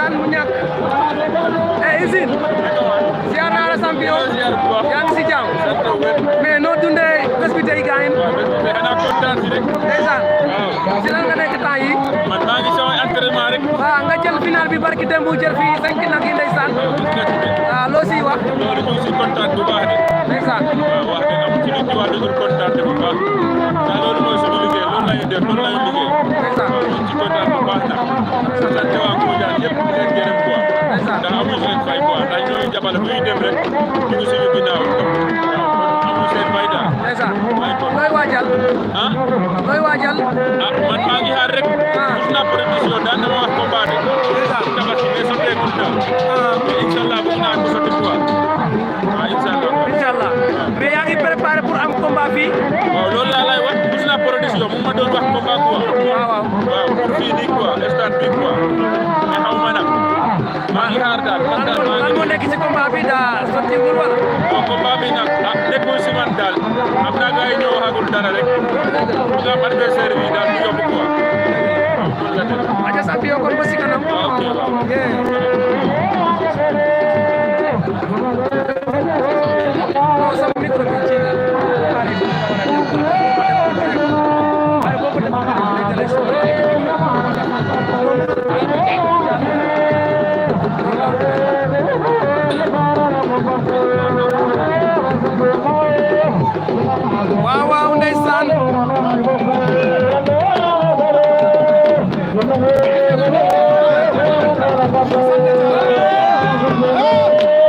ndeysaan mu ñàkk usine ziar naa la champion yaa ngi si jàmm mais noo dundee bés bi tey gaañ ndeysaan si lan nga nekk temps yi man maa ngi sama entraînement rek waaw nga jël final bi barki démb jël fii 5 nag yi ndeysaan waaw loo siy wax loolu ñu si kontaan bu baax de ndeysaan waaw wax dëgg am ci lu ci wax dëgg kontaan bu baax ndax loolu mooy suñu liggéey loolu lañu def loolu lañu liggéey ndeysaan ñu ci kontaan bu baax nag sant waa Koungheul yëpp di leen gërëm quoi ndax amuñu seen fay quoi ndax ñooy jàppale bu ñu dem rek ñu ngi suñu ginnaaw amuñu seen fay daal ndeysaan looy waajal ah looy waajal ah man maa ngi xaar rek gis naa production daan na ma wax combat de tabaski mais sotteegul daal mais incha allah bëgg naa ko sotti quoi waaw incha allah mais yaa ngi préparé pour am combat fii waaw loolu laa lay wax gis naa production mu ma doon wax combat quoi waaw pour fii nii quoi stade bi quoi mais xaw ma nag maa ngi xaar daal lan moo nekk ci combat bi daal sottiwul wala bon combat bi nag ah nekkul si man daal am naa gars yi ñoo waxagul dara rek pour nga am adversaire bi daal du yomb quoi aja sa biyo kon ba si kanam non sama micro bi ci waaw waaw ndeysaan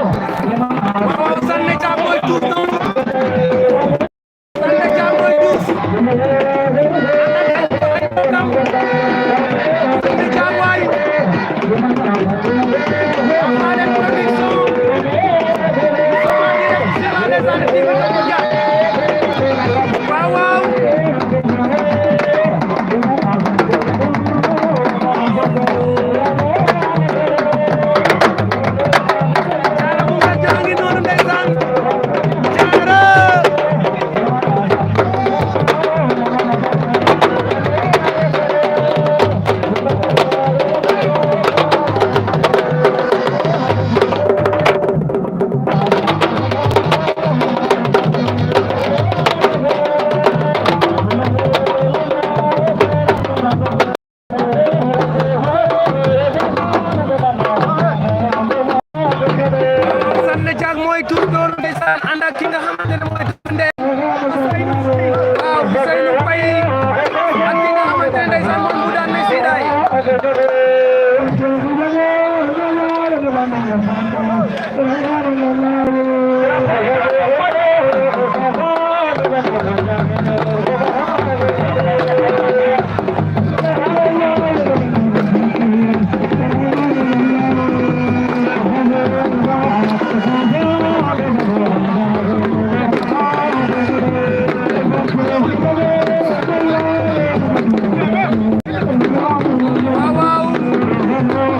waaw Sané Thiam mooy tuus noonu Sané Thiam mooy tuus Sané Thiam waay Fadel production waaw waaw Thiara bu nga jangi noonu ndeysaan Thiara Sané Thiam mooy tur noonu ndeysaan ànd ak ki nga xamante ne mooy Tunde waaw Ousseynou Faye ak ki nga xamante ne ndeysaan moom mu daan ne Sidaay waaw waaw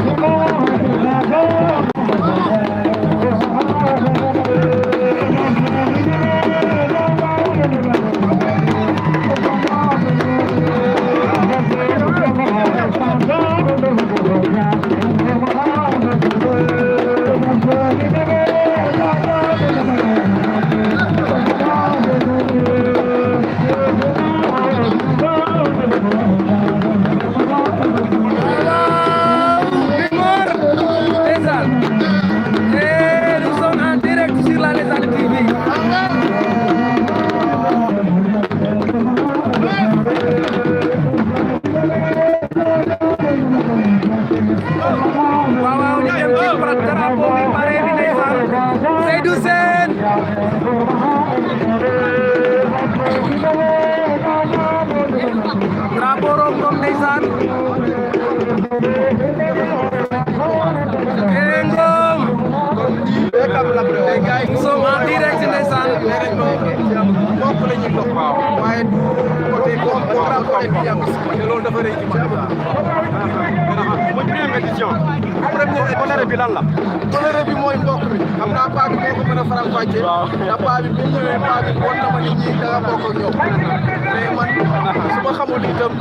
nous sommes en direct sur la Légende TV. waaw waaw ñu dem ci drapeau bi pare bi ndeysaan Seydou Sène drapeau Rom Rom ndeysaan Ngom nous sommes en direct ndeysaan waaye du côté contrat côté bi am te loolu dafa rëy ci man mooy première édition première colère bi lan la colère bi mooy mbokk bi xam naa paa bi moo ko mën a faram fàcce ndax paa bi bu ñëwee paa bi won na ma nit ñi da nga bokk ak ñoom mais man su ma xamul itam